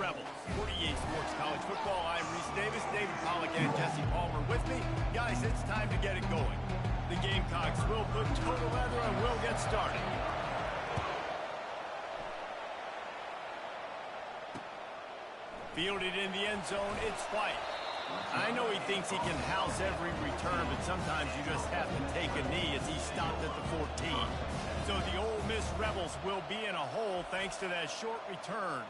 Rebels. 48 Sports College Football. I'm Reese Davis, David Pollack, and Jesse Palmer with me. Guys, it's time to get it going. The Gamecocks will put total leather and we'll get started. Fielded in the end zone, it's White. I know he thinks he can house every return, but sometimes you just have to take a knee as he stopped at the 14. So the Ole Miss Rebels will be in a hole thanks to that short return.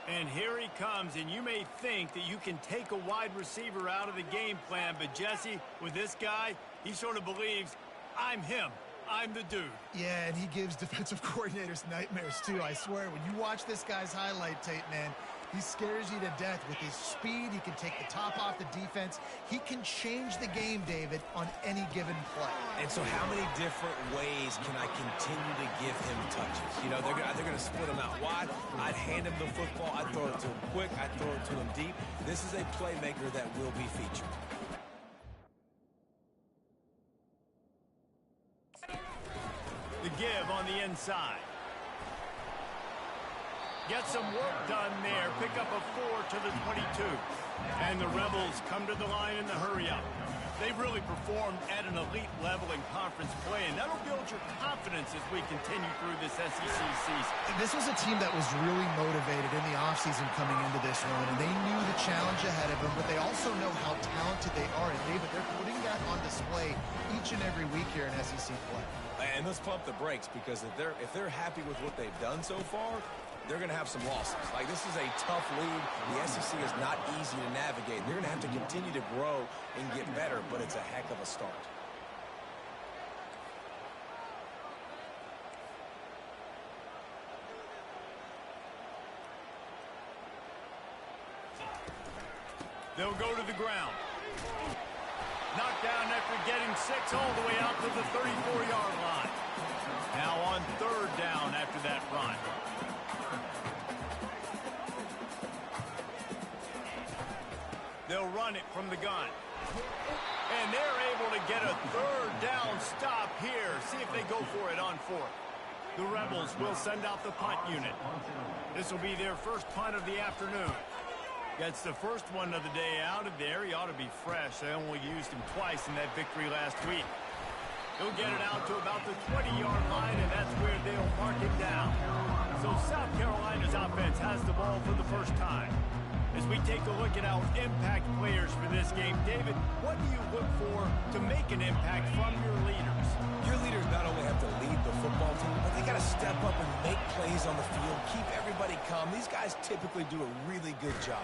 And here he comes, and you may think that you can take a wide receiver out of the game plan, but Jesse, with this guy, he sort of believes, I'm him. I'm the dude. Yeah, and he gives defensive coordinators nightmares, too. I swear, when you watch this guy's highlight tape, man, he scares you to death with his speed. He can take the top off the defense. He can change the game, David, on any given play. And so how many different ways can I continue to give him touches? You know, they're going to split him out wide. I'd hand him the football. I'd throw it to him quick. I'd throw it to him deep. This is a playmaker that will be featured. The give on the inside. Get some work done there. Pick up a 4 to the 22. And the Rebels come to the line in the hurry-up. They've really performed at an elite level in conference play, and that'll build your confidence as we continue through this SEC season. This was a team that was really motivated in the offseason coming into this one, and they knew the challenge ahead of them, but they also know how talented they are. And, David, they're putting that on display each and every week here in SEC play. And let's pump the brakes, because if they're happy with what they've done so far, they're going to have some losses. Like, this is a tough league. The SEC is not easy to navigate. They're going to have to continue to grow and get better, but it's a heck of a start. They'll go to the ground. Knocked down after getting 6 all the way out to the 34-yard line. Now on 3rd down after that run. They'll run it from the gun. And they're able to get a 3rd down stop here. See if they go for it on 4th. The Rebels will send out the punt unit. This will be their first punt of the afternoon. Gets the first one of the day out of there. He ought to be fresh. They only used him twice in that victory last week. He'll get it out to about the 20-yard line, and that's where they'll mark him down. So South Carolina's offense has the ball for the first time. As we take a look at our impact players for this game, David, what do you look for to make an impact from your leaders? Your leaders not only have to lead the football team, but they got to step up and make plays on the field, keep everybody calm. These guys typically do a really good job.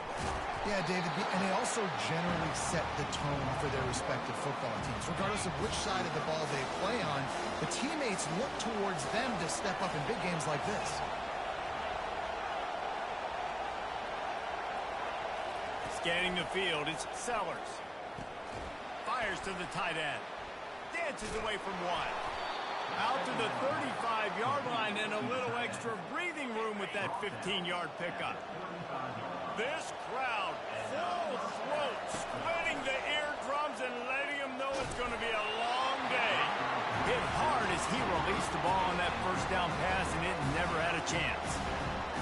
Yeah, David, and they also generally set the tone for their respective football teams. Regardless of which side of the ball they play on, the teammates look towards them to step up in big games like this. Scanning the field, it's Sellers. Fires to the tight end. Dances away from one. Out to the 35-yard line and a little extra breathing room with that 15-yard pickup. This crowd, full throat, splitting the eardrums and letting them know it's going to be a long day. Hit hard as he released the ball on that first down pass, and it never had a chance.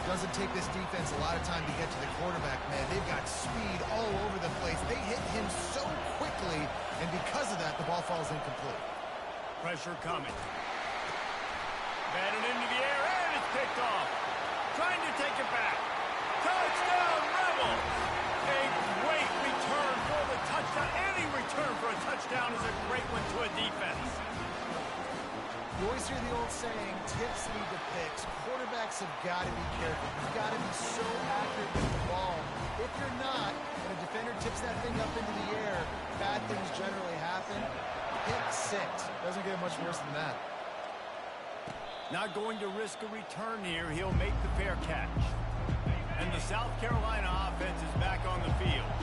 Doesn't take this defense a lot of time to get to the quarterback, man. They've got speed all over the place. They hit him so quickly, and because of that, the ball falls incomplete. Pressure coming. Batted into the air, and it's picked off. Trying to take it back. Touchdown, Rebels! A great return for the touchdown. Any return for a touchdown is a great one to a defense. You always hear the old saying, tips lead to picks. Quarterbacks have got to be careful. You've got to be so accurate with the ball. If you're not, and a defender tips that thing up into the air, bad things generally happen. Pick 6. Doesn't get much worse than that. Not going to risk a return here. He'll make the fair catch. And the South Carolina offense is back on the field.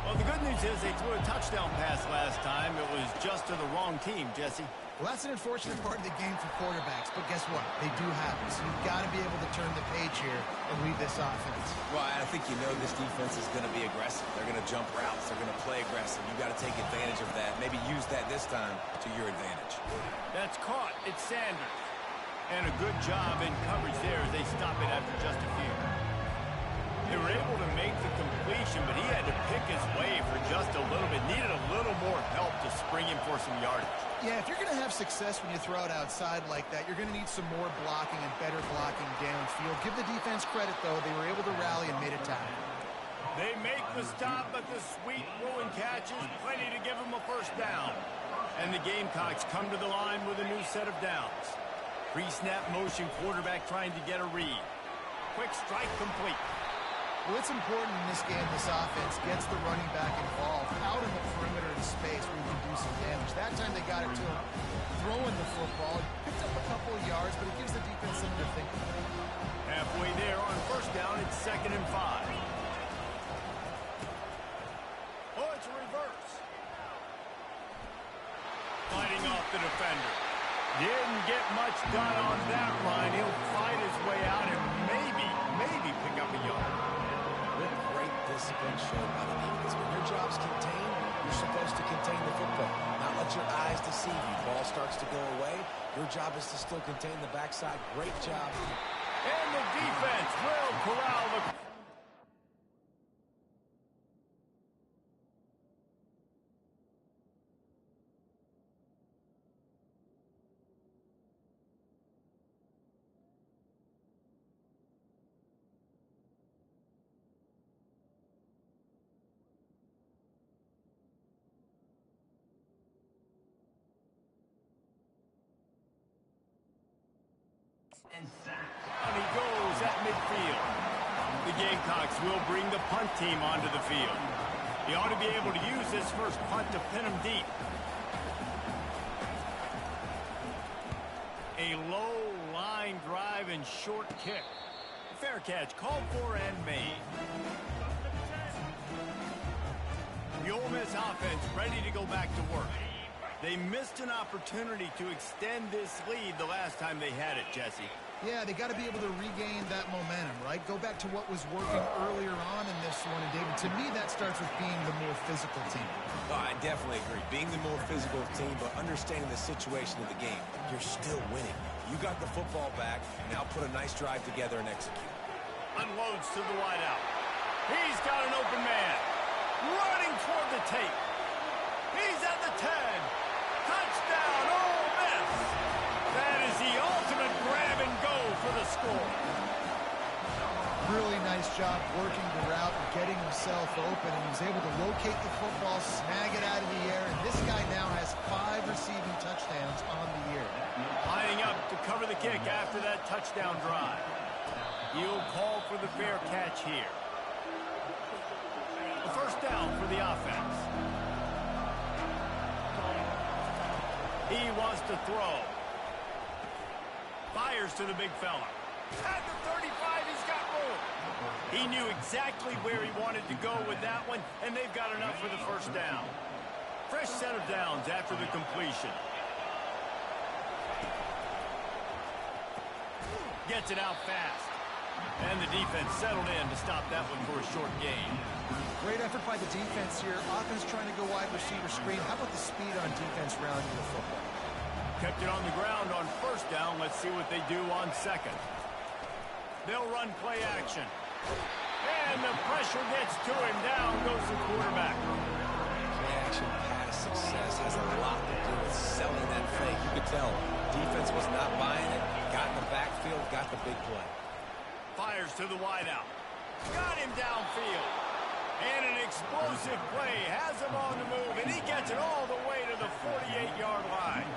Well, the good news is they threw a touchdown pass last time. It was just to the wrong team, Jesse. Well, that's an unfortunate part of the game for quarterbacks, but guess what? They do happen, so you've got to be able to turn the page here and lead this offense. Well, I think you know this defense is going to be aggressive. They're going to jump routes. They're going to play aggressive. You've got to take advantage of that. Maybe use that this time to your advantage. That's caught. It's Sanders. And a good job in coverage there as they stop it after just a few. They were able separation, but he had to pick his way for just a little bit. Needed a little more help to spring him for some yardage. Yeah, if you're going to have success when you throw it outside like that, you're going to need some more blocking and better blocking downfield. Give the defense credit, though. They were able to rally and made a tackle. They make the stop, but the sweet throwing catch is plenty to give them a first down. And the Gamecocks come to the line with a new set of downs. Pre-snap motion, quarterback trying to get a read. Quick strike complete. Well, it's important in this game, this offense gets the running back involved out in the perimeter in space where you can do some damage. That time they got it to him throwing the football. Picked up a couple of yards, but it gives the defense something to think about. Halfway there on first down, it's 2nd and 5. Oh, it's a reverse. Fighting off the defender. Didn't get much done on that line. He'll fight his way out and maybe pick up a yard. With great discipline shown by the defense. When your job's contained, you're supposed to contain the football. Not let your eyes deceive you. Ball starts to go away. Your job is to still contain the backside. Great job. And the defense will corral the... And he goes at midfield. The Gamecocks will bring the punt team onto the field. He ought to be able to use this first punt to pin him deep. A low line drive and short kick. Fair catch called for and made. The Ole Miss offense ready to go back to work. They missed an opportunity to extend this lead the last time they had it, Jesse. Yeah, they got to be able to regain that momentum, right? Go back to what was working earlier on in this one. And, David, to me, that starts with being the more physical team. Oh, I definitely agree. Being the more physical team, but understanding the situation of the game. You're still winning. You got the football back. Now put a nice drive together and execute. Unloads to the wideout. He's got an open man. Running toward the tape. He's at the 10. Touchdown, Ole Miss. That is the ultimate grab and go for the score. Really nice job working the route and getting himself open, and he was able to locate the football, snag it out of the air, and this guy now has 5 receiving touchdowns on the year. Lining up to cover the kick after that touchdown drive. He'll call for the fair catch here. The first down for the offense. He wants to throw. Fires to the big fella. At the 35, he's got room. He knew exactly where he wanted to go with that one, and they've got enough for the first down. Fresh set of downs after the completion. Gets it out fast. And the defense settled in to stop that one for a short gain. Great effort by the defense here. Offense trying to go wide receiver screen. How about the speed on defense rallying the football? Kept it on the ground on first down. Let's see what they do on second. They'll run play action. And the pressure gets to him. Down goes the quarterback. Play action pass success has a lot to do with selling that fake. You could tell defense was not buying it. Got in the backfield, got the big play. Fires to the wideout. Got him downfield. And an explosive play has him on the move, and he gets it all the way to the 48-yard line.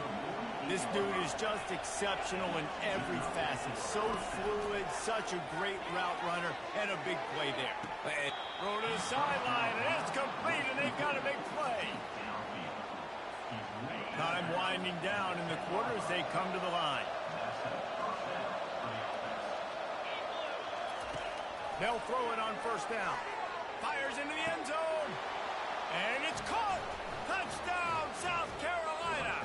This dude is just exceptional in every facet. So fluid, such a great route runner, and a big play there. Throw to the sideline, and it's complete, and they've got a big play. Time winding down in the quarter as they come to the line. They'll throw it on first down. Fires into the end zone. And it's caught. Touchdown, South Carolina.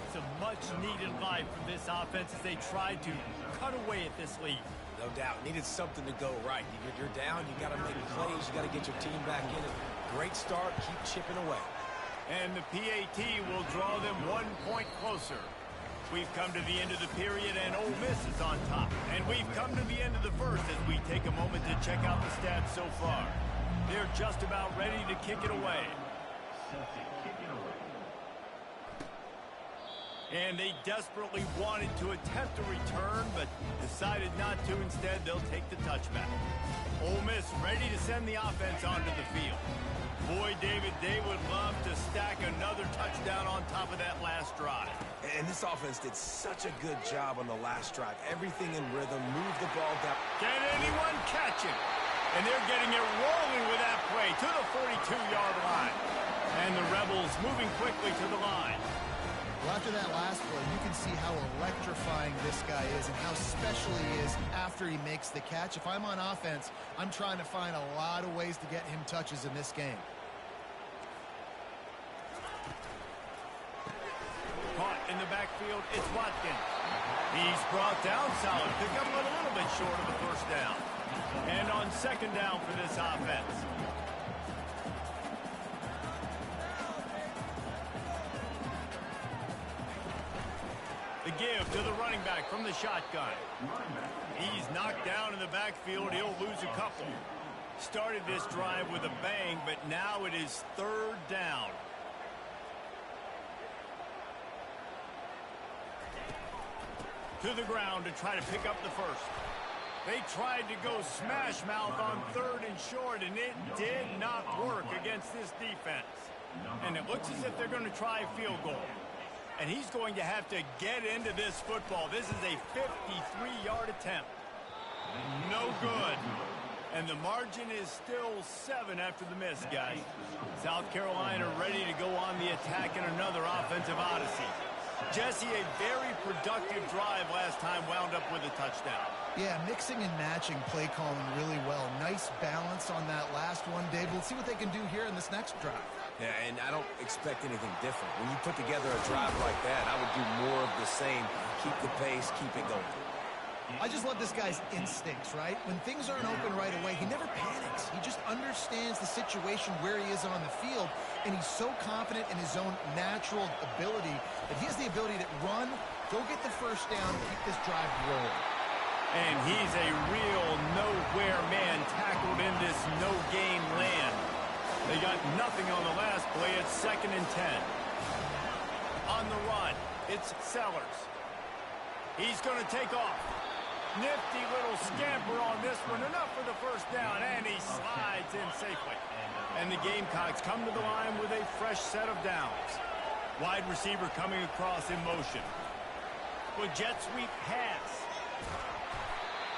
It's a much-needed life from this offense as they tried to cut away at this lead. No doubt. Needed something to go right. You're down. You got to make plays. You got to get your team back in it. Great start. Keep chipping away. And the PAT will draw them 1 point closer. We've come to the end of the period, and Ole Miss is on top. And we've come to the end of the first as we take a moment to check out the stats so far. They're just about ready to kick it away. And they desperately wanted to attempt a return, but decided not to. Instead, they'll take the touchback. Ole Miss ready to send the offense onto the field. Boy, David, they would love to stack another touchdown on top of that last drive. And this offense did such a good job on the last drive. Everything in rhythm, move the ball down. Can anyone catch it? And they're getting it rolling with that play to the 42-yard line. And the Rebels moving quickly to the line. Well, after that last play, you can see how electrifying this guy is and how special he is after he makes the catch. If I'm on offense, I'm trying to find a lot of ways to get him touches in this game. Caught in the backfield, it's Watkins. He's brought down solid. Pick up a little bit short of the first down. And on second down for this offense. The give to the running back from the shotgun. He's knocked down in the backfield. He'll lose a couple. Started this drive with a bang, but now it is third down. To the ground to try to pick up the first. They tried to go smash mouth on third and short, and it did not work against this defense. And it looks as if they're going to try a field goal. And he's going to have to get into this football. This is a 53-yard attempt. No good. And the margin is still 7 after the miss, guys. South Carolina ready to go on the attack in another offensive odyssey. Jesse, a very productive drive last time, wound up with a touchdown. Yeah, mixing and matching play calling really well. Nice balance on that last one, Dave. We'll see what they can do here in this next drive. Yeah, and I don't expect anything different. When you put together a drive like that, I would do more of the same. Keep the pace, keep it going. I just love this guy's instincts, right? When things aren't open right away, he never panics. He just understands the situation where he is on the field, and he's so confident in his own natural ability that he has the ability to run, go get the first down, and keep this drive rolling. And he's a real nowhere man tackled in this no-gain land. They got nothing on the last play. It's 2nd and 10. On the run, it's Sellers. He's going to take off. Nifty little scamper on this one. Enough for the first down, and he slides in safely. And the Gamecocks come to the line with a fresh set of downs. Wide receiver coming across in motion. With jet sweep pass.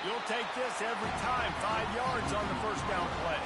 You'll take this every time. 5 yards on the first down play.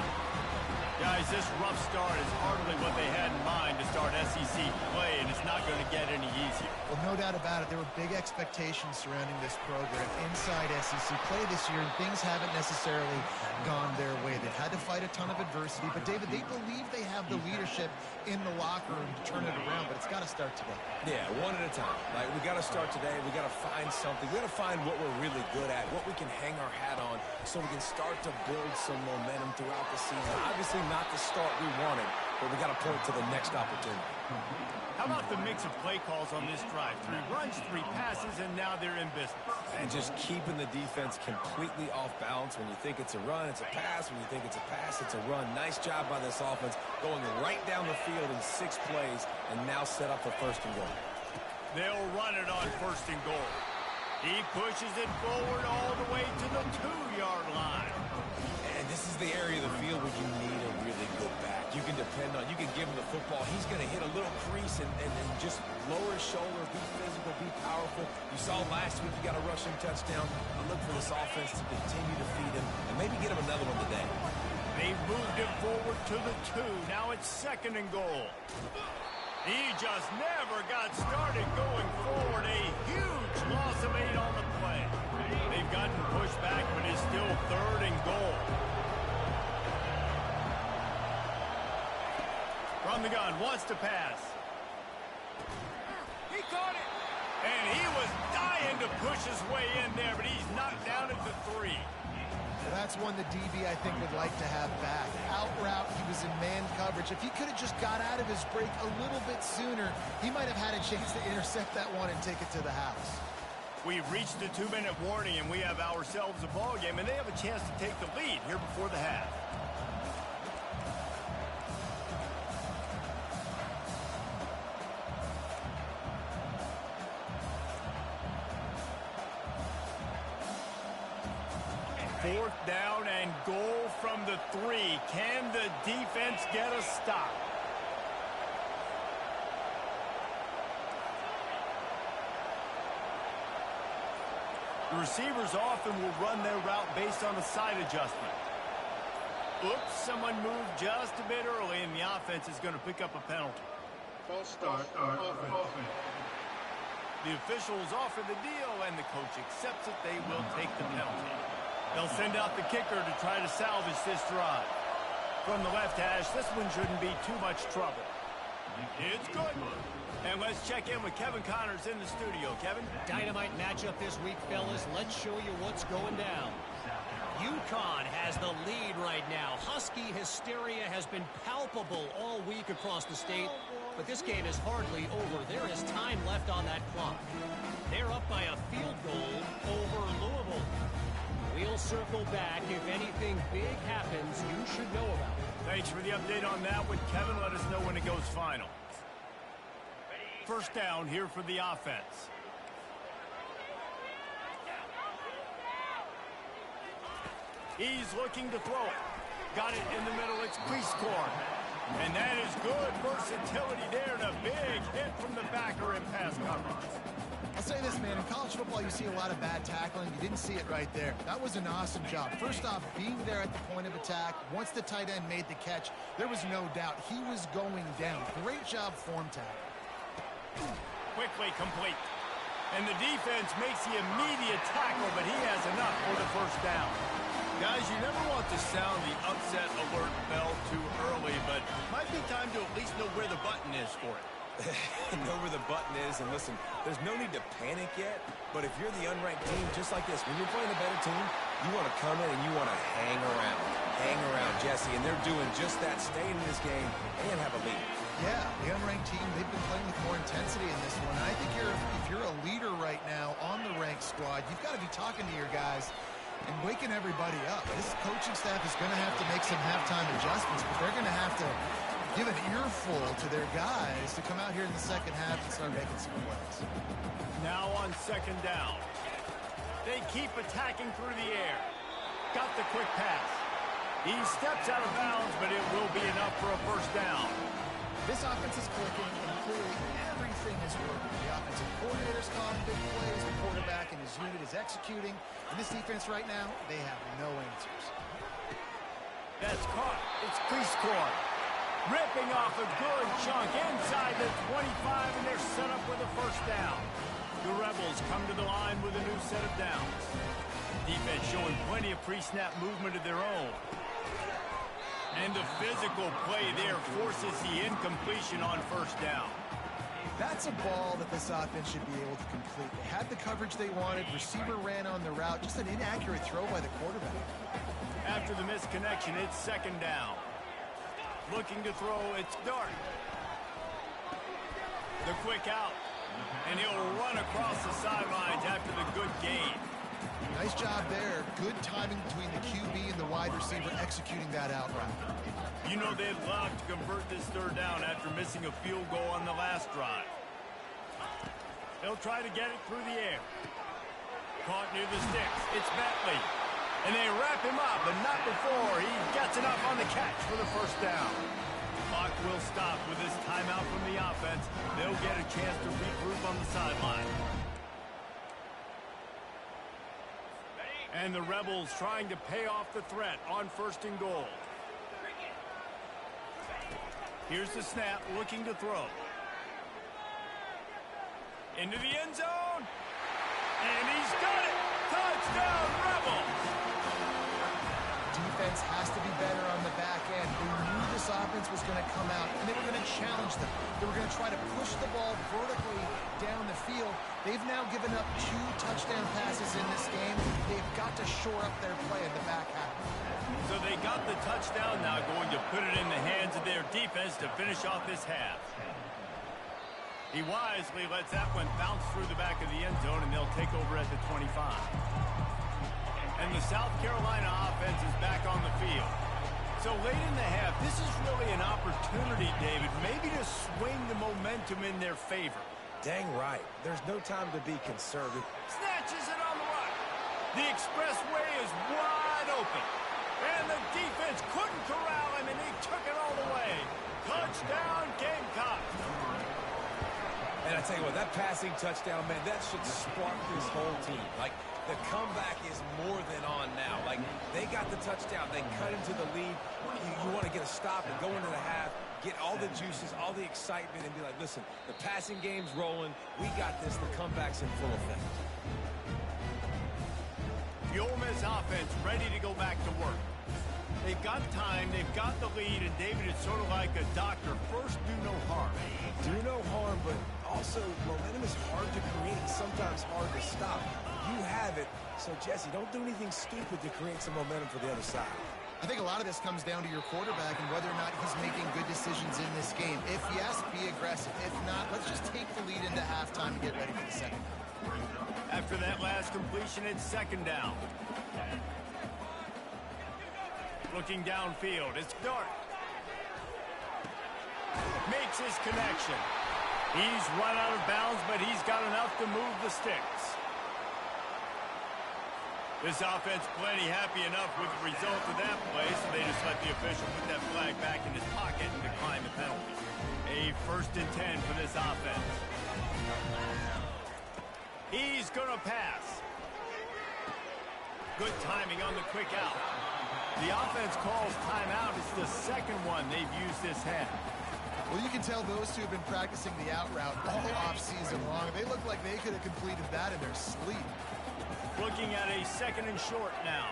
Guys, this rough start is hardly what they had in mind to start SEC play, and it's not going to get any easier. Well, no doubt about it. There were big expectations surrounding this program inside SEC play this year, and things haven't necessarily gone their way. They've had to fight a ton of adversity, but, David, they believe they have the leadership in the locker room to turn it around, but it's got to start today. Yeah, one at a time. Like, we got to start today. We got to find something. We got to find what we're really good at, what we can hang our hat on, so we can start to build some momentum throughout the season. Obviously not the start we wanted, but we got to point to the next opportunity. How about the mix of play calls on this drive? 3 runs, 3 passes, and now they're in business. And just keeping the defense completely off balance. When you think it's a run, it's a pass. When you think it's a pass, it's a run. Nice job by this offense, going right down the field in 6 plays, and now set up for 1st and goal. They'll run it on 1st and goal. He pushes it forward all the way to the 2-yard line. And this is the area of the field where you need a really good back. You can depend on, you can give him the football. He's going to hit a little crease and just lower his shoulders, be physical, be powerful. You saw last week he got a rushing touchdown. I look for this offense to continue to feed him and maybe get him another one today. They moved it forward to the 2. Now it's 2nd and goal. He just never got started going forward. A huge loss of 8 on the play. They've gotten pushed back, but it's still 3rd and goal. From the gun, wants to pass. He caught it. And he was dying to push his way in there, but he's knocked down at the 3. Well, that That's one the DB, I think, would like to have back. Out route, he was in man coverage. If he could have just got out of his break a little bit sooner, he might have had a chance to intercept that one and take it to the house. We've reached the 2-minute warning, and we have ourselves a ball game, and they have a chance to take the lead here before the half. Fourth down and goal from the 3. Can the defense get a stop? The receivers often will run their route based on a side adjustment. Oops, someone moved just a bit early, and the offense is going to pick up a penalty. False start offense. The officials offer the deal, and the coach accepts it. They will take the penalty. They'll send out the kicker to try to salvage this drive. From the left hash, this one shouldn't be too much trouble. It's good. And let's check in with Kevin Connors in the studio. Kevin? Dynamite matchup this week, fellas. Let's show you what's going down. UConn has the lead right now. Husky hysteria has been palpable all week across the state, but this game is hardly over. There is time left on that clock. They're up by a field goal over Louisville. We'll circle back. If anything big happens, you should know about it. Thanks for the update on that one, Kevin. Let us know when it goes final. First down here for the offense. He's looking to throw it. Got it in the middle. It's crease corn. And that is good versatility there, and a big hit from the backer in pass coverage. I'll say this, man. In college football, you see a lot of bad tackling. You didn't see it right there. That was an awesome job. First off, being there at the point of attack. Once the tight end made the catch, there was no doubt he was going down. Great job form tackle. Quickly complete. And the defense makes the immediate tackle, but he has enough for the first down. Guys, you never want to sound the upset alert bell too early, but might be time to at least know where the button is for it. Know where the button is, and listen, there's no need to panic yet, but if you're the unranked team, just like this, when you're playing a better team, you want to come in and you want to hang around, Jesse, and they're doing just that, staying in this game and have a lead. Yeah, the unranked team, they've been playing with more intensity in this one. I think if you're a leader right now on the ranked squad, you've got to be talking to your guys and waking everybody up. This coaching staff is going to have to make some halftime adjustments, but they're going to have to give an earful to their guys to come out here in the second half and start making some plays. Now on second down. They keep attacking through the air. Got the quick pass. He steps out of bounds, but it will be enough for a first down. This offense is clicking, and clearly everything is working. The offensive coordinator's calling big plays. The quarterback and his unit is executing. And this defense right now, they have no answers. That's caught. It's crease corn. Ripping off a good chunk inside the 25, and they're set up with a first down. The Rebels come to the line with a new set of downs. Defense showing plenty of pre-snap movement of their own. And the physical play there forces the incompletion on first down. That's a ball that this offense should be able to complete. They had the coverage they wanted. Receiver ran on the route. Just an inaccurate throw by the quarterback. After the misconnection, it's second down. Looking to throw, it's Dart. The quick out. And he'll run across the sidelines after the good gain. Nice job there. Good timing between the QB and the wide receiver executing that out route. You know they'd love to convert this third down after missing a field goal on the last drive. They'll try to get it through the air. Caught near the sticks. It's Bentley. And they wrap him up, but not before he gets enough on the catch for the first down. Clock will stop with this timeout from the offense. They'll get a chance to regroup on the sideline. And the Rebels trying to pay off the threat on first and goal. Here's the snap, looking to throw. Into the end zone. And he's got it. Touchdown, Rebels. Defense has to be better on the back end. They knew this offense offense was going to come out, and they were going to challenge them. They were going to try to push the ball vertically down the field. They've now given up 2 touchdown passes in this game. They've got to shore up their play in the back half. So they got the touchdown, now going to put it in the hands of their defense to finish off this half. He wisely lets that one bounce through the back of the end zone, and they'll take over at the 25. And the South Carolina offense is back on the field. So late in the half, this is really an opportunity, David, maybe to swing the momentum in their favor. Dang right. There's no time to be conservative. Snatches it on the run. The expressway is wide open. And the defense couldn't corral him, and he took it all the way. Touchdown, Gamecocks. And I tell you what, that passing touchdown, man, that should spark this whole team. Like, the comeback is more than on now. Like, they got the touchdown. They cut into the lead. You want to get a stop and go into the half, get all the juices, all the excitement, and be like, listen, the passing game's rolling. We got this. The comeback's in full effect. The Ole Miss offense ready to go back to work. They've got time, they've got the lead, and David, it's sort of like a doctor. First, do no harm. Do no harm, but also momentum is hard to create, sometimes hard to stop. You have it, so Jesse, don't do anything stupid to create some momentum for the other side. I think a lot of this comes down to your quarterback and whether or not he's making good decisions in this game. If yes, be aggressive. If not, let's just take the lead into halftime and get ready for the second half. After that last completion, it's second down. Looking downfield, it's Dart. Makes his connection. He's run out of bounds, but he's got enough to move the sticks. This offense plenty happy enough with the result of that play, so they just let the official put that flag back in his pocket and decline the penalty. A 1st and 10 for this offense. He's going to pass. Good timing on the quick out. The offense calls timeout. It's the second one they've used this half. Well, you can tell those two have been practicing the out route all offseason long. They look like they could have completed that in their sleep. Looking at a 2nd and short now.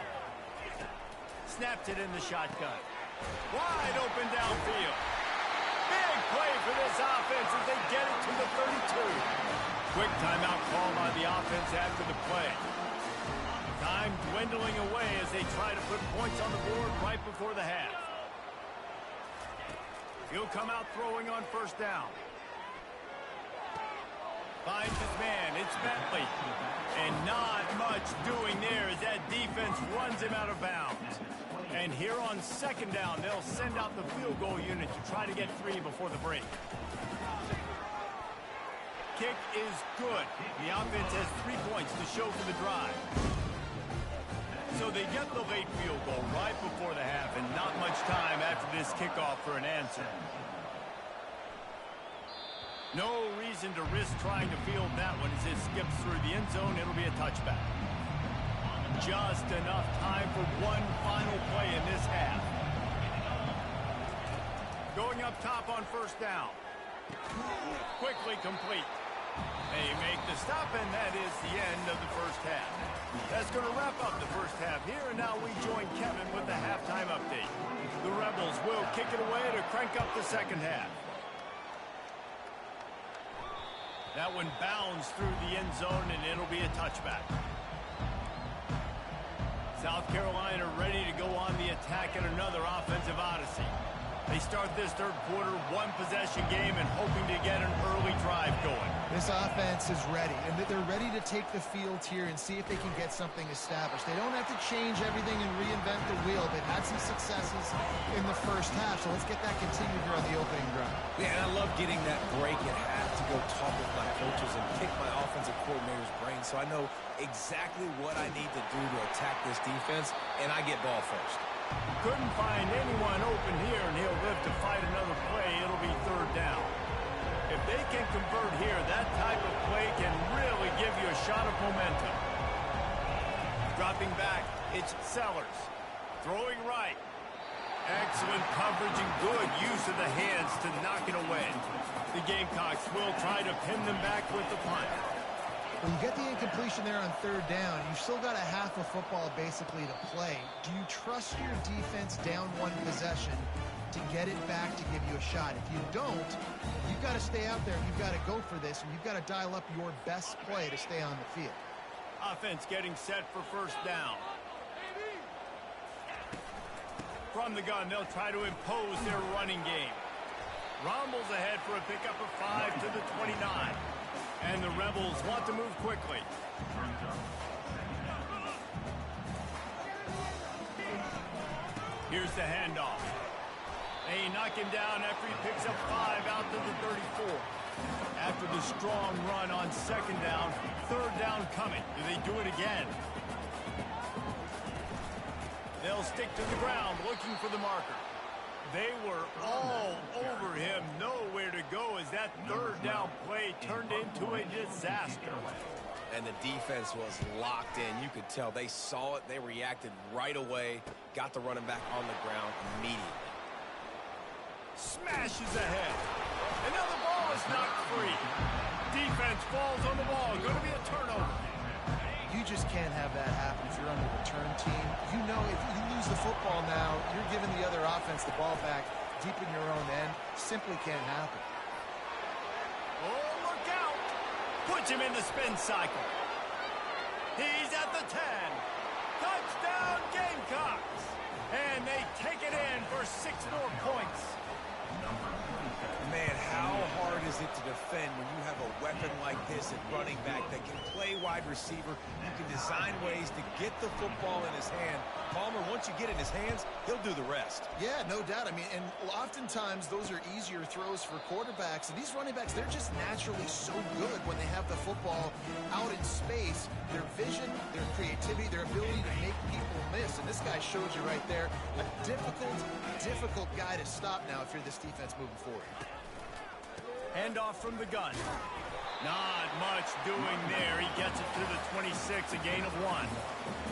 Snapped it in the shotgun. Wide open downfield. Big play for this offense as they get it to the 32. Quick timeout call by the offense after the play. Time dwindling away as they try to put points on the board right before the half. He'll come out throwing on 1st down. Finds his man. It's Bentley. And not much doing there as that defense runs him out of bounds. And here on 2nd down, they'll send out the field goal unit to try to get 3 before the break. Kick is good. The offense has 3 points to show for the drive. So they get the late field goal right before the half, and not much time after this kickoff for an answer. No reason to risk trying to field that one as it skips through the end zone. It'll be a touchback. Just enough time for one final play in this half. Going up top on 1st down. Quickly complete. They make the stop, and that is the end of the 1st half. That's going to wrap up the 1st half here, and now we join Kevin with the halftime update. The Rebels will kick it away to crank up the 2nd half. That one bounds through the end zone, and it'll be a touchback. South Carolina ready to go on the attack in another offensive odyssey. They start this 3rd quarter, 1-possession game, and hoping to get an early drive going. This offense is ready, and they're ready to take the field here and see if they can get something established. They don't have to change everything and reinvent the wheel. They've had some successes in the 1st half, so let's get that continued here on the opening drive. Yeah, and I love getting that break at half to go talk with my coaches and pick my offensive coordinator's brain so I know exactly what I need to do to attack this defense, and I get ball first. Couldn't find anyone open here, and he'll live to fight another play. It'll be 3rd down. If they can convert here, that type of play can really give you a shot of momentum. Dropping back, it's Sellers. Throwing right. Excellent coverage and good use of the hands to knock it away. The Gamecocks will try to pin them back with the punt. Well, you get the incompletion there on third down. You've still got a half of football basically to play. Do you trust your defense down one possession to get it back to give you a shot? If you don't, you've got to stay out there and you've got to go for this, and you've got to dial up your best play to stay on the field. Offense getting set for first down. From the gun, they'll try to impose their running game. Rumbles ahead for a pickup of 5 to the 29. And the Rebels want to move quickly. Here's the handoff. They knock him down after he picks up 5 out to the 34. After the strong run on second down, third down coming. Do they do it again? They'll stick to the ground looking for the marker. They were all over him, nowhere to go as that third down play turned into a disaster. And the defense was locked in. You could tell they saw it. They reacted right away. Got the running back on the ground immediately. Smashes ahead. And now the ball is knocked free. Defense falls on the ball. Going to be a turnover. You just can't have that happen if you're on the return team. You know if you lose the football now, you're giving the other offense the ball back deep in your own end. Simply can't happen. Oh, look out. Puts him in the spin cycle. He's at the 10. Touchdown Gamecocks. And they take it in for 6 more points. Man, how hard is it to defend when you have a weapon like this at running back that can play wide receiver? You can design ways to get the football in his hand. Palmer, once you get it in his hands, he'll do the rest. Yeah, no doubt. I mean, and oftentimes those are easier throws for quarterbacks. And these running backs, they're just naturally so good when they have the football out in space. Their vision, their creativity, their ability to make people miss. And this guy shows you right there, a difficult guy to stop now if you're this defense moving forward. Handoff from the gun. Not much doing there. He gets it to the 26, a gain of 1.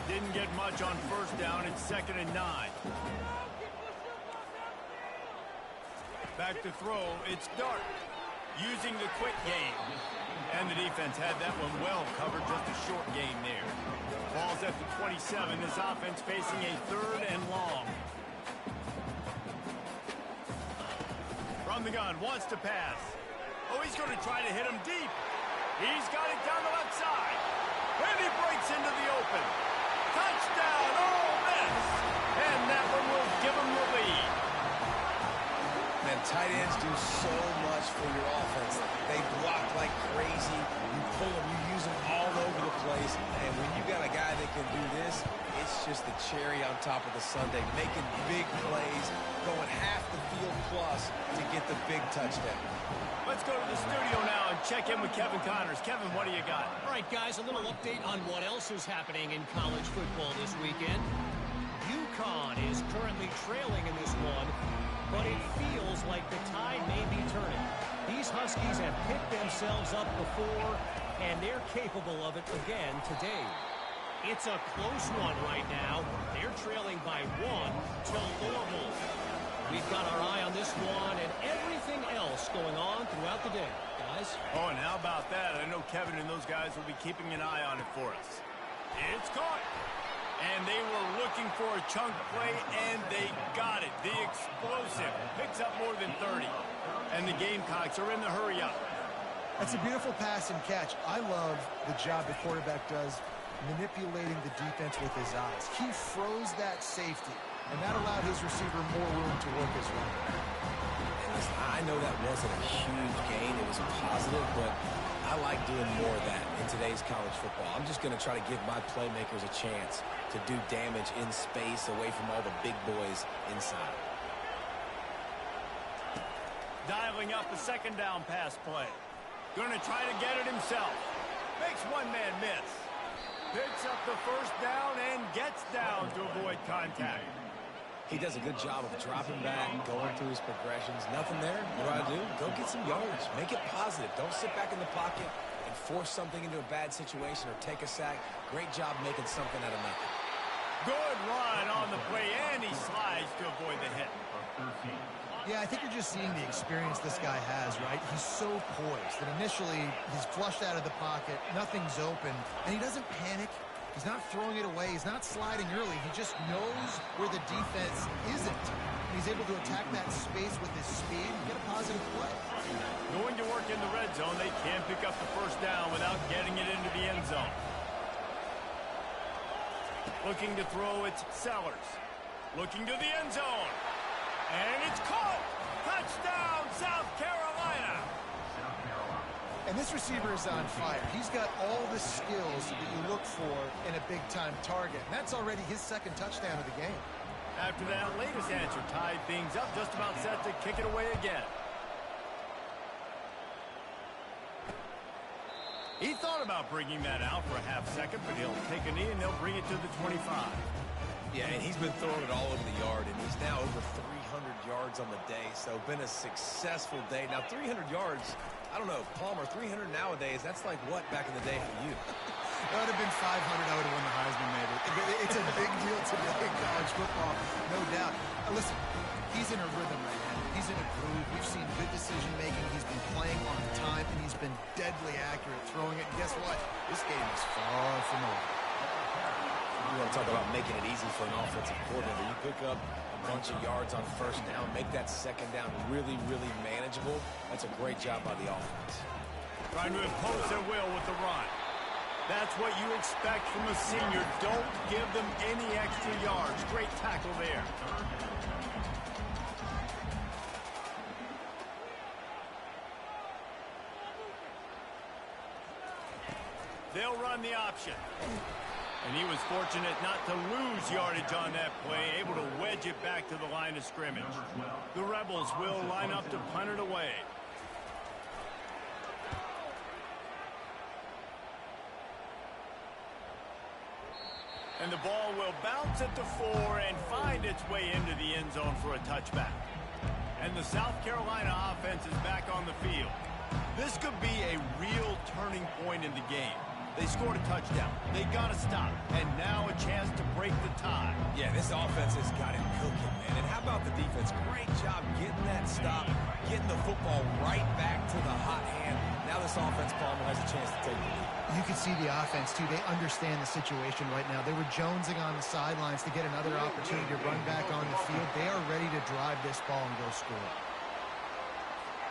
Didn't get much on first down. It's 2nd and 9. Back to throw. It's Dart using the quick game. And the defense had that one well covered. Just a short gain there. Ball's at the 27. This offense facing a 3rd and long. From the gun. Wants to pass. Oh, he's going to try to hit him deep. He's got it down the left side. And he breaks into the open. Touchdown, Ole Miss. And that one will give him the lead. Man, tight ends do so much for your offense. They block like crazy. You pull them, you use them all over the place. And when you got a guy that can do this, it's just the cherry on top of the sundae. Making big plays, going half the field plus to get the big touchdown. Let's go to the studio now and check in with Kevin Connors. Kevin, what do you got? All right, guys, a little update on what else is happening in college football this weekend. UConn is currently trailing in this one, but it feels like the tide may be turning. These Huskies have picked themselves up before, and they're capable of it again today. It's a close one right now. They're trailing by 1 to Louisville. We've got our eye on this one and everything else going on throughout the day, guys. Oh, and how about that? I know Kevin and those guys will be keeping an eye on it for us. It's caught. And they were looking for a chunk play, and they got it. The explosive picks up more than 30. And the Gamecocks are in the hurry up. That's a beautiful pass and catch. I love the job the quarterback does manipulating the defense with his eyes. He froze that safety, and that allowed his receiver more room to work his run. I know that wasn't a huge gain. It was a positive, but I like doing more of that in today's college football. I'm just going to try to give my playmakers a chance to do damage in space away from all the big boys inside. Dialing up a 2nd down pass play. Going to try to get it himself. Makes one man miss. Picks up the first down and gets down to avoid contact. He does a good job of dropping back, going through his progressions. Nothing there. What do? Go get some yards. Make it positive. Don't sit back in the pocket and force something into a bad situation or take a sack. Great job making something out of nothing. Good run on the play, and he slides to avoid the hit. Yeah, I think you're just seeing the experience this guy has, right? He's so poised that initially he's flushed out of the pocket, nothing's open, and he doesn't panic. He's not throwing it away. He's not sliding early. He just knows where the defense isn't. And he's able to attack that space with his speed and get a positive play. Going to work in the red zone, they can't pick up the first down without getting it into the end zone. Looking to throw, it's Sellers. Looking to the end zone. And it's caught! Touchdown, South Carolina! And this receiver is on fire. He's got all the skills that you look for in a big-time target. And that's already his second touchdown of the game. After that latest answer tied things up, just about set to kick it away again. He thought about bringing that out for a half second, but he'll take a knee and they'll bring it to the 25. Yeah, and he's been throwing it all over the yard, and he's now over 300 yards on the day, so been a successful day. Now, 300 yards, I don't know, Palmer, 300 nowadays, that's like what back in the day for you? That would have been 500. I would have won the Heisman, maybe. It's a big deal today in college football, no doubt. Listen, he's in a rhythm right now. He's in a groove. We've seen good decision-making. He's been playing on time, and he's been deadly accurate throwing it. And guess what? This game is far from over. You want to talk about making it easy for an offensive coordinator. You pick up a bunch of yards on first down, make that second down really, really manageable. That's a great job by the offense. Trying to impose their will with the run. That's what you expect from a senior. Don't give them any extra yards. Great tackle there. They'll run the option. And he was fortunate not to lose yardage on that play, able to wedge it back to the line of scrimmage. The Rebels will line up to punt it away. And the ball will bounce at the 4 and find its way into the end zone for a touchback. And the South Carolina offense is back on the field. This could be a real turning point in the game. They scored a touchdown. They got to stop. And now a chance to break the tie. Yeah, this offense has got it cooking, man. And how about the defense? Great job getting that stop, getting the football right back to the hot hand. Now this offense, Palmer, has a chance to take the lead. You can see the offense, too. They understand the situation right now. They were jonesing on the sidelines to get another opportunity to run back on the field. They are ready to drive this ball and go score.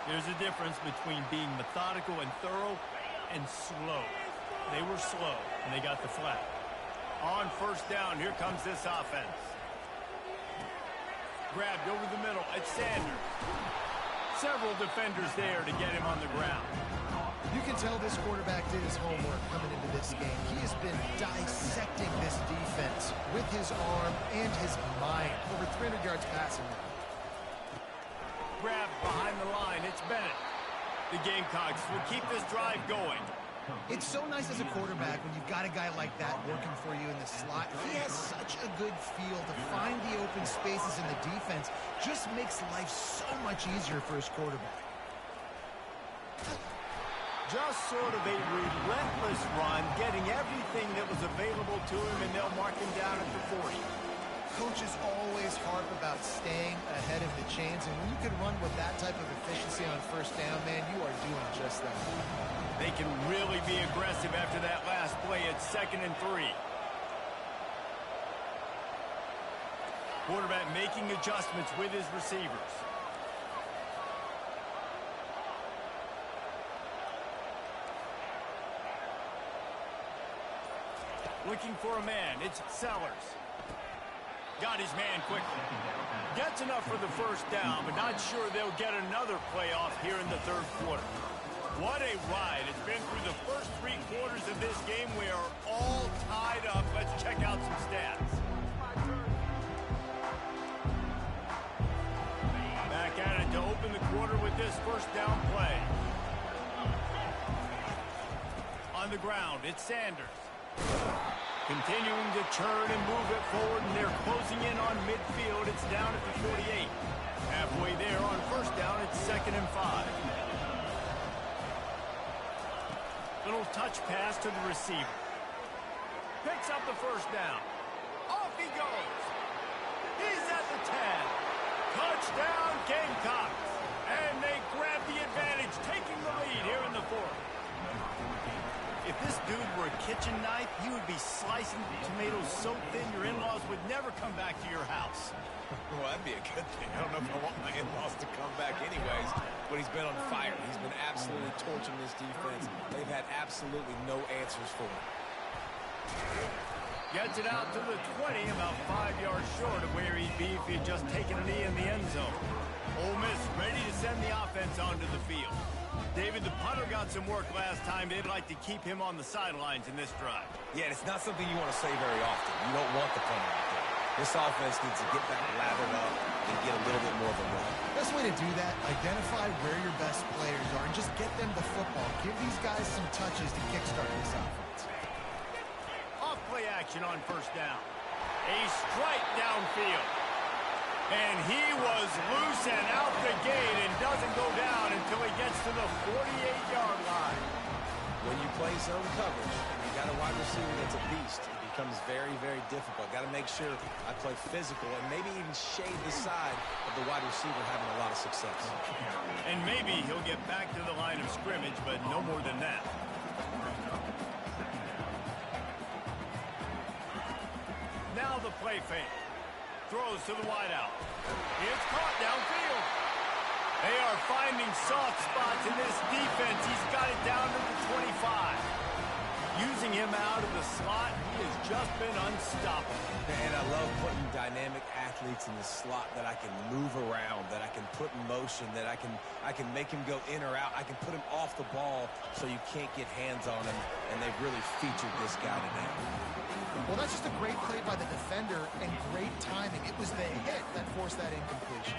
There's a difference between being methodical and thorough and slow. They were slow, and they got the flag. On first down, here comes this offense. Grabbed over the middle. It's Sanders. Several defenders there to get him on the ground. You can tell this quarterback did his homework coming into this game. He has been dissecting this defense with his arm and his mind. Over 300 yards passing. Grabbed behind the line. It's Bennett. The Gamecocks will keep this drive going. It's so nice as a quarterback when you've got a guy like that working for you in the slot. He has such a good feel to find the open spaces in the defense. Just makes life so much easier for his quarterback. Just sort of a relentless run, getting everything that was available to him, and they'll mark him down at the 40. Coaches always harp about staying ahead of the chains, and when you can run with that type of efficiency on first down, man, you are doing just that. They can really be aggressive after that last play. It's 2nd and 3. Quarterback making adjustments with his receivers. Looking for a man. It's Sellers. Got his man quickly. Gets enough for the first down, but not sure they'll get another play off here in the third quarter. What a ride. It's been through the first 3 quarters of this game. We are all tied up. Let's check out some stats. Back at it to open the quarter with this first down play. On the ground, it's Sanders. Continuing to churn and move it forward, and they're closing in on midfield. It's down at the 48. Halfway there on first down, it's 2nd and 5. Little touch pass to the receiver. Picks up the first down. Off he goes. He's at the 10. Touchdown Gamecocks. And they grab the advantage, taking the lead here in the fourth. If this dude were a kitchen knife, he would be slicing tomatoes so thin your in-laws would never come back to your house. Well, that'd be a good thing. I don't know if I want my in-laws to come back anyways, but he's been on fire. He's been absolutely torching this defense. They've had absolutely no answers for him. Gets it out to the 20, about 5 yards short of where he'd be if he had just taken a knee in the end zone. Ole Miss ready to send the offense onto the field. David, the punter got some work last time. They'd like to keep him on the sidelines in this drive. Yeah, it's not something you want to say very often. You don't want the punter out there. This offense needs to get back lathered up and get a little bit more of a run. Best way to do that, identify where your best players are and just get them the football. Give these guys some touches to kickstart this offense. Off play action on first down. A strike downfield. And he was loose and out the gate and doesn't go down until he gets to the 48-yard line. When you play zone coverage, you got a wide receiver that's a beast. It becomes very, very difficult. Got to make sure I play physical and maybe even shade the side of the wide receiver having a lot of success. And maybe he'll get back to the line of scrimmage, but no more than that. Now the play fake. Throws to the wideout. It's caught downfield. They are finding soft spots in this defense. He's got it down to the 25. Using him out of the slot, he has just been unstoppable. And I love putting dynamic athletes in the slot that I can move around, that I can put in motion, that I can make him go in or out. I can put him off the ball so you can't get hands on him, and they've really featured this guy today. Well, that's just a great play by the defender and great timing. It was the hit that forced that incompletion.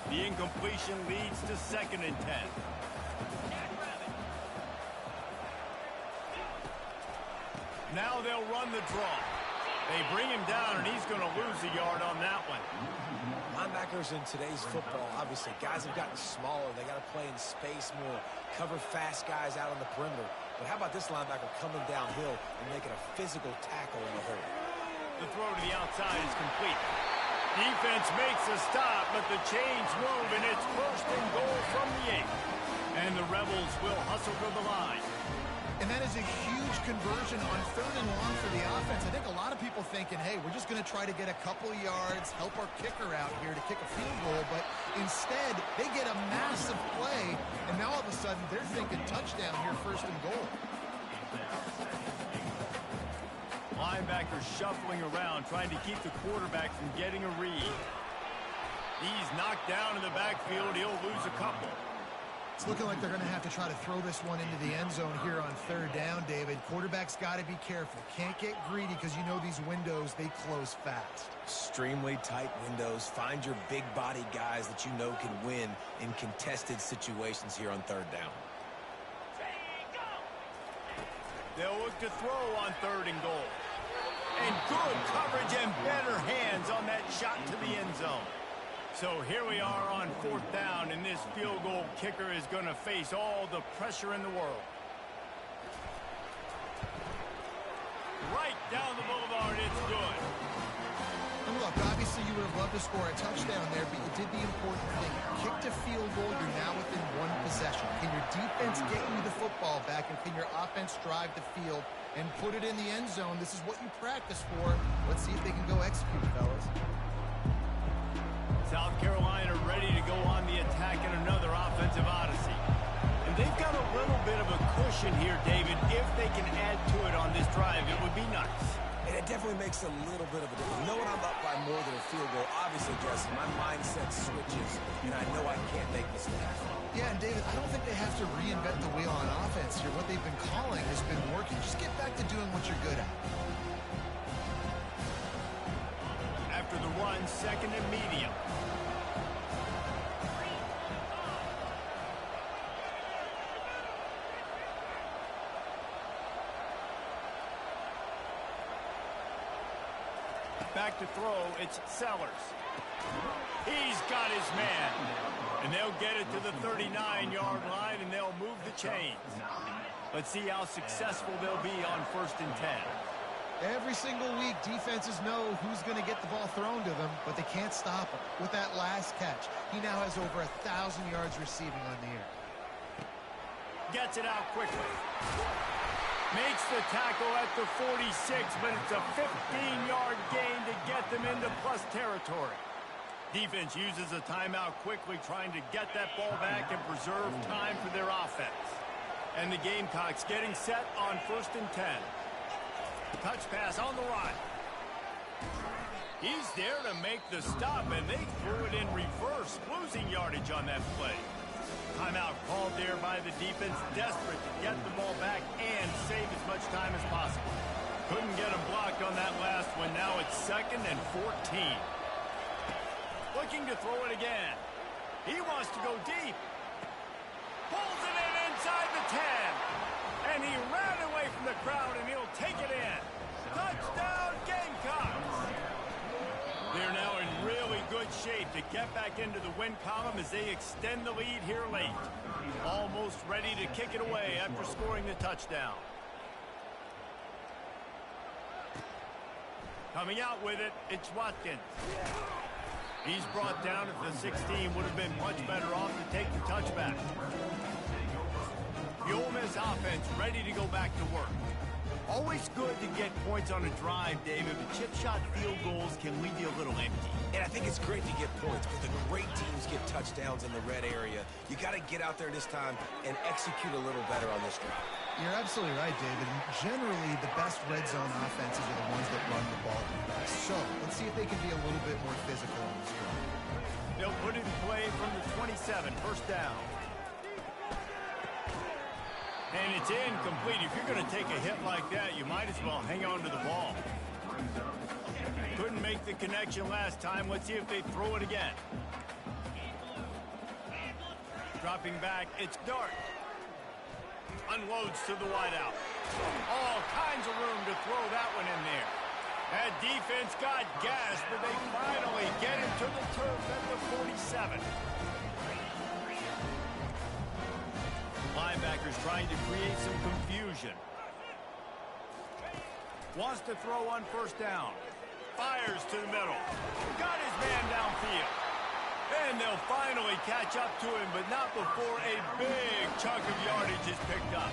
The incompletion leads to 2nd and 10. Now they'll run the draw. They bring him down, and he's going to lose a yard on that one. Linebackers in today's football, obviously, guys have gotten smaller. They got to play in space more, cover fast guys out on the perimeter. But how about this linebacker coming downhill and making a physical tackle in the hole? The throw to the outside is complete. Defense makes a stop, but the chains move, and it's 1st and goal from the 8. And the Rebels will hustle to the line. And that is a huge conversion on 3rd and long for the offense. I think a lot of people thinking, hey, we're just going to try to get a couple yards, help our kicker out here to kick a field goal. But instead, they get a massive play, and now all of a sudden they're thinking touchdown here, 1st and goal. Linebackers shuffling around, trying to keep the quarterback from getting a read. He's knocked down in the backfield. He'll lose a couple. It's looking like they're going to have to try to throw this one into the end zone here on 3rd down, David. Quarterback's got to be careful. Can't get greedy because you know these windows, they close fast. Extremely tight windows. Find your big body guys that you know can win in contested situations here on 3rd down. They'll look to throw on 3rd and goal. And good coverage and better hands on that shot to the end zone. So here we are on 4th down, and this field goal kicker is going to face all the pressure in the world. Right down the boulevard, it's good. And look, obviously you would have loved to score a touchdown there, but you did the important thing. Kicked a field goal, you're now within 1 possession. Can your defense get you the football back, and can your offense drive the field and put it in the end zone? This is what you practice for. Let's see if they can go execute, fellas. South Carolina ready to go on the attack in another offensive odyssey. And they've got a little bit of a cushion here, David. If they can add to it on this drive, it would be nice. And it definitely makes a little bit of a difference. Knowing I'm up by more than a field goal, obviously, Jesse, my mindset switches, and I know I can't make mistakes. Yeah, and David, I don't think they have to reinvent the wheel on offense here. What they've been calling has been working. Just get back to doing what you're good at. After the run, 2nd and medium. Back to throw, it's Sellers. He's got his man. And they'll get it to the 39-yard line, and they'll move the chains. Let's see how successful they'll be on 1st and 10. Every single week, defenses know who's going to get the ball thrown to them, but they can't stop him. With that last catch, he now has over 1,000 yards receiving on the year. Gets it out quickly. Makes the tackle at the 46, but it's a 15-yard gain to get them into plus territory. Defense uses a timeout quickly, trying to get that ball back and preserve time for their offense. And the Gamecocks getting set on 1st and 10. Touch pass on the run. He's there to make the stop, and they threw it in reverse, losing yardage on that play. Timeout called there by the defense, desperate to get the ball back and save as much time as possible. Couldn't get him blocked on that last one. Now it's 2nd and 14. Looking to throw it again. He wants to go deep. Pulls it in inside the 10. And he ran away from the crowd, and he'll take it in. Touchdown, Gamecocks! They're now in really good shape to get back into the win column as they extend the lead here late. Almost ready to kick it away after scoring the touchdown. Coming out with it, it's Watkins. He's brought down at the 16. Would have been much better off to take the touchback. The Ole Miss offense ready to go back to work. Always good to get points on a drive, David, but chip shot field goals can leave you a little empty. And I think it's great to get points because the great teams get touchdowns in the red area. You got to get out there this time and execute a little better on this drive. You're absolutely right, David. Generally, the best red zone offenses are the ones that run the ball the best. So, let's see if they can be a little bit more physical on this drive. They'll put it in play from the 27, 1st down. And it's incomplete. If you're going to take a hit like that, you might as well hang on to the ball. Couldn't make the connection last time. Let's see if they throw it again. Dropping back, it's Dart. Unloads to the wideout. All kinds of room to throw that one in there. That defense got gas, but they finally get him to the turf at the 47. Linebackers trying to create some confusion. Wants to throw on 1st down. Fires to the middle. Got his man downfield. And they'll finally catch up to him, but not before a big chunk of yardage is picked up.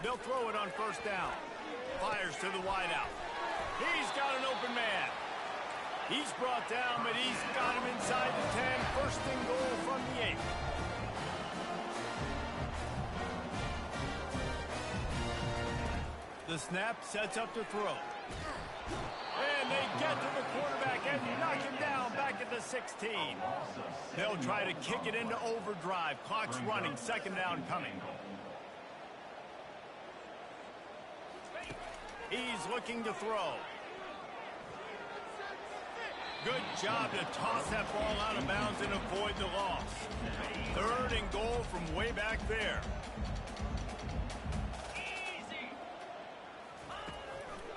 They'll throw it on 1st down. Fires to the wideout. He's got an open man. He's brought down, but he's got him inside the 10. 1st and goal from the 8. The snap sets up to throw. And they get to the quarterback and knock him down back at the 16. They'll try to kick it into overdrive. Clock's running. 2nd down coming. He's looking to throw. Good job to toss that ball out of bounds and avoid the loss. 3rd and goal from way back there.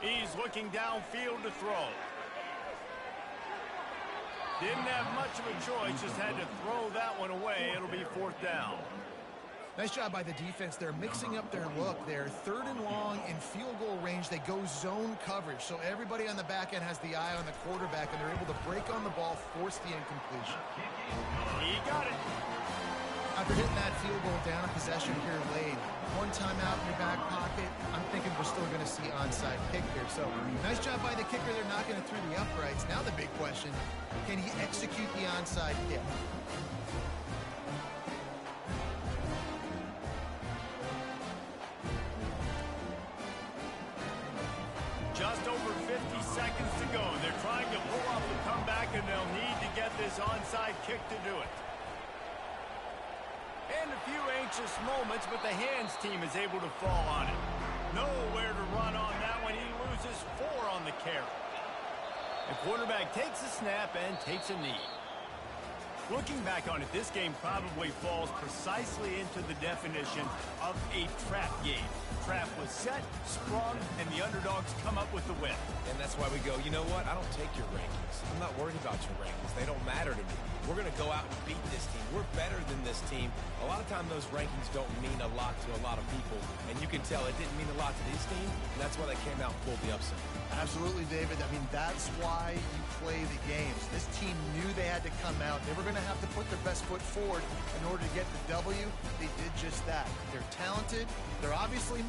He's looking downfield to throw. Didn't have much of a choice, just had to throw that one away. It'll be 4th down. Nice job by the defense. They're mixing up their look. They're 3rd and long in field goal range. They go zone coverage. So everybody on the back end has the eye on the quarterback, and they're able to break on the ball, force the incompletion. He got it. After hitting that field goal down possession here late, one timeout in your back pocket, I'm thinking we're still going to see onside kick here. So nice job by the kicker. They're knocking it through the uprights. Now the big question, can he execute the onside kick? Just over 50 seconds to go. They're trying to pull off the comeback, and they'll need to get this onside kick to do it. And a few anxious moments, but the hands team is able to fall on it. Nowhere to run on that one. He loses 4 on the carry. The quarterback takes a snap and takes a knee. Looking back on it, this game probably falls precisely into the definition of a trap game. Trap was was set, sprung, and the underdogs come up with the win. And that's why we go, you know what? I don't take your rankings. I'm not worried about your rankings. They don't matter to me. We're going to go out and beat this team. We're better than this team. A lot of times those rankings don't mean a lot to a lot of people, and you can tell it didn't mean a lot to this team, and that's why they came out and pulled the upset. Absolutely, David. I mean, that's why you play the games. This team knew they had to come out. They were going to have to put their best foot forward in order to get the W. They did just that. They're talented. They're obviously